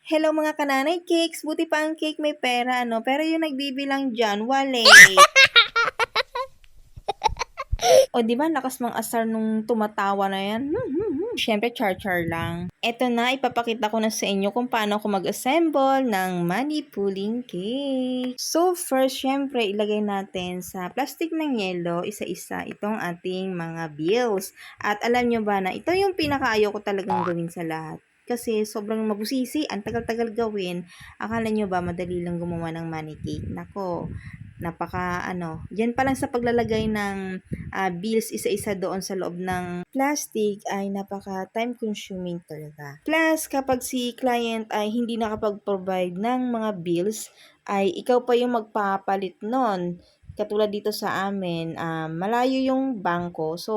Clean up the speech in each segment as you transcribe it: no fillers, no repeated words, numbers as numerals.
Hello mga kananay cakes, buti pa ang cake may pera, no? Pero yung nagbibilang dyan, wale. O, di ba lakas mang asar nung tumatawa na yan? Siyempre, char-char lang. Eto na, ipapakita ko na sa inyo kung paano ako mag-assemble ng money pulling cake. So, first, siyempre, ilagay natin sa plastic ng yelo, isa-isa itong ating mga bills. At alam nyo ba na ito yung pinakaayaw ko talagang gawin sa lahat. Kasi sobrang mabusisi, ang tagal-tagal gawin. Akala nyo ba madali lang gumawa ng money cake? Nako, yan pa lang sa paglalagay ng bills isa-isa doon sa loob ng plastic ay napaka time consuming talaga. Plus, kapag si client ay hindi nakapag-provide ng mga bills, ay ikaw pa yung magpapalit nun. Katulad dito sa amin, malayo yung bangko. So,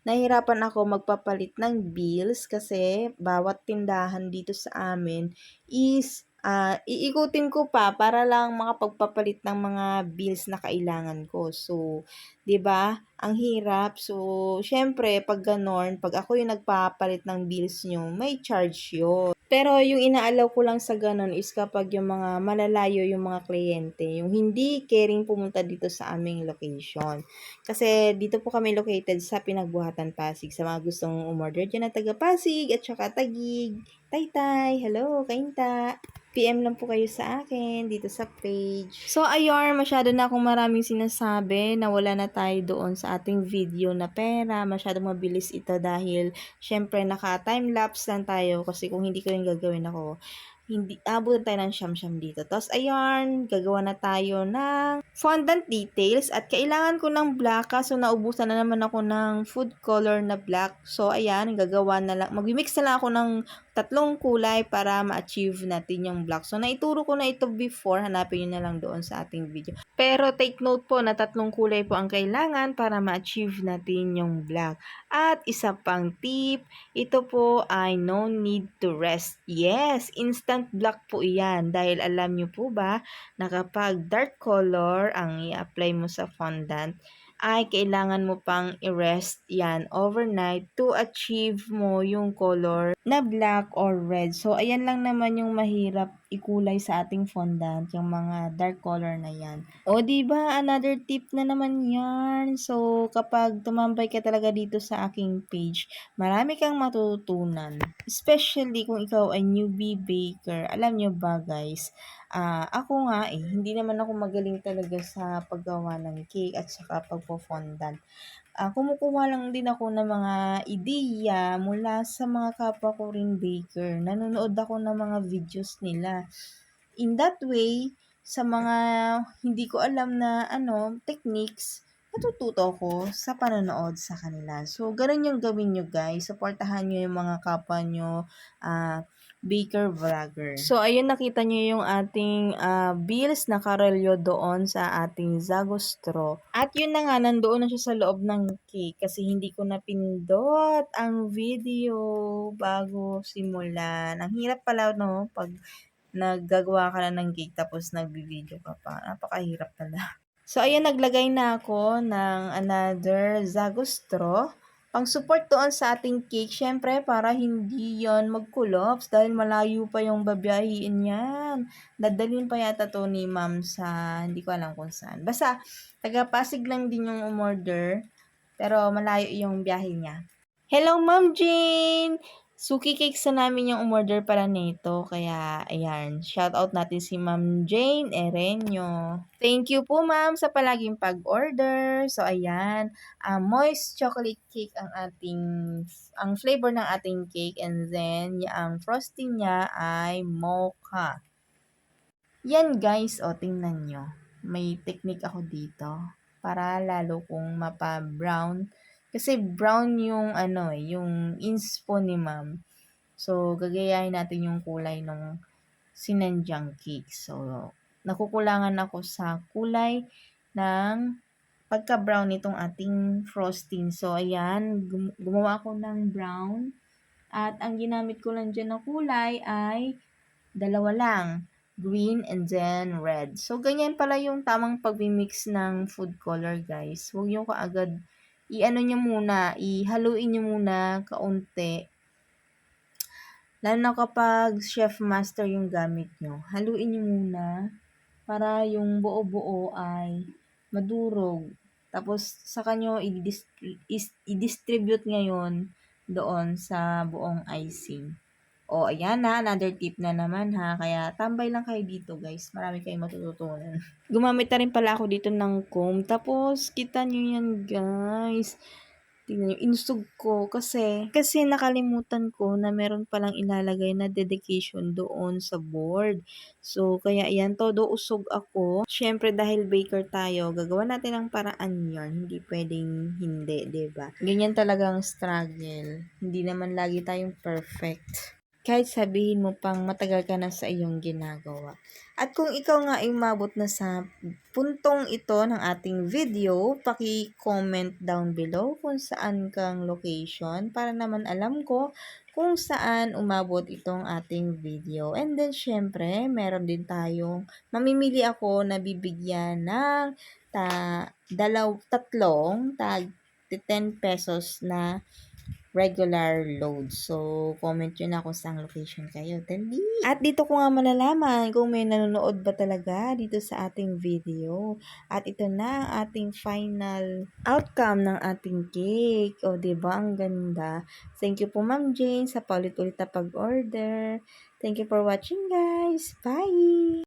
nahirapan ako magpapalit ng bills kasi bawat tindahan dito sa amin is iikutin ko pa para lang makapagpapalit ng mga bills na kailangan ko. So, 'di ba? Ang hirap. So, syempre pag ganon, pag ako yung nagpapalit ng bills nyo, may charge yun. Pero yung inaalaw ko lang sa ganon is kapag yung mga malalayo yung mga kliyente, yung hindi caring pumunta dito sa aming location. Kasi dito po kami located sa Pinagbuhatan, Pasig. Sa mga gustong umorder dyan na taga Pasig at saka Tagig. Taytay, hello, kainta. PM lang po kayo sa akin dito sa page. So, ayun, masyado na akong maraming sinasabi na wala na tayo doon sa ating video na pera. Masyadong mabilis ito dahil syempre naka-time-lapse lang tayo kasi kung hindi ko yung gagawin ako, hindi abutan tayo ng siyam-siyam dito. Tapos, ayun, gagawa na tayo ng fondant details at kailangan ko ng black kaso naubusan na naman ako ng food color na black. So, ayan, gagawa na lang. Mag-mix na lang ako ng tatlong kulay para ma-achieve natin yung black. So, naituro ko na ito before. Hanapin nyo na lang doon sa ating video. Pero, take note po na tatlong kulay po ang kailangan para ma-achieve natin yung black. At isa pang tip, ito po ay no need to rest. Yes, instant black po iyan. Dahil alam nyo po ba na kapag dark color ang i-apply mo sa fondant, ay kailangan mo pang i-rest yan overnight to achieve mo yung color na black or red. So, ayan lang naman yung mahirap ikulay sa ating fondant, yung mga dark color na yan. O, diba? Another tip na naman yan. So, kapag tumambay ka talaga dito sa aking page, marami kang matututunan. Especially kung ikaw ay newbie baker. Alam nyo ba guys, ako nga hindi naman ako magaling talaga sa paggawa ng cake at saka pagpo-fondant. Kumukuha lang din ako ng mga ideya mula sa mga kapwa ko ring baker. Nanonood ako ng mga videos nila. In that way, sa mga hindi ko alam na techniques, natututo ko sa panonood sa kanila. So, ganun yung gawin nyo guys. Supportahan nyo yung mga kapwa nyo, baker vlogger. So, ayun, nakita nyo yung ating bills na karelyo doon sa ating Zagostro. At yun na nga, nandoon na siya sa loob ng cake kasi hindi ko napindot ang video bago simulan. Ang hirap pala, no? Pag naggagawa ka na ng cake tapos nagbi-video ka pa. Napakahirap pala. So, ayan, naglagay na ako ng another Zagostro pang-support doon sa ating cake, syempre, para hindi yon magkulops dahil malayo pa yung babiyahiin yan. Dadalhin pa yata to ni ma'am sa, hindi ko alam kung saan. Basta, taga-Pasig lang din yung umorder, pero malayo yung biyahe niya. Hello, Ma'am Jane! Suki Cakes na namin yung umorder pala nito. Kaya, ayan, shout out natin si Ma'am Jane Erenyo. Thank you po, ma'am, sa palaging pag-order. So, ayan, moist chocolate cake ang flavor ng ating cake. And then, ang frosting niya ay mocha. Yan, guys, o, tingnan nyo. May technique ako dito para lalo kong mapa-brown. Kasi brown yung yung inspo ni ma'am. So, gagayahin natin yung kulay ng sinandyang cake. So, nakukulangan ako sa kulay ng pagka-brown nitong ating frosting. So, ayan, gumawa ako ng brown. At ang ginamit ko lang dyan na kulay ay dalawa lang. Green and then red. So, ganyan pala yung tamang pag-mix ng food color, guys. Huwag yung kaagad i-ano niyo muna, ihaluin niyo muna kaunti. Lalo na kapag chef master yung gamit nyo, haluin nyo muna para yung buo-buo ay madurog. Tapos saka nyo i-distribute ngayon doon sa buong icing. O, ayan na, another tip na naman ha. Kaya tambay lang kayo dito guys. Marami kayong matututunan. Gumamit na rin pala ako dito ng comb. Tapos, kita nyo yan guys. Tingnan nyo, inusog ko kasi nakalimutan ko na meron palang ilalagay na dedication doon sa board. So, kaya yan, todo usog ako. Syempre, dahil baker tayo, gagawa natin ang paraan yan. Hindi pwedeng hindi, 'di ba? Ganyan talagang struggle. Hindi naman lagi tayong perfect. Kahit sabihin mo pang matagal ka na sa iyong ginagawa. At kung ikaw nga ay umabot na sa puntong ito ng ating video, paki-comment down below kung saan kang location para naman alam ko kung saan umabot itong ating video. And then, syempre, meron din tayong, mamimili ako na bibigyan ng tatlong tag 10 pesos na regular load. So, comment yun na kung saan location kayo. Dali! At dito ko nga malalaman kung may nanonood ba talaga dito sa ating video. At ito na ang ating final outcome ng ating cake. O, diba? Ang ganda. Thank you po, Ma'am Jane, sa paulit-ulit na pag-order. Thank you for watching, guys. Bye!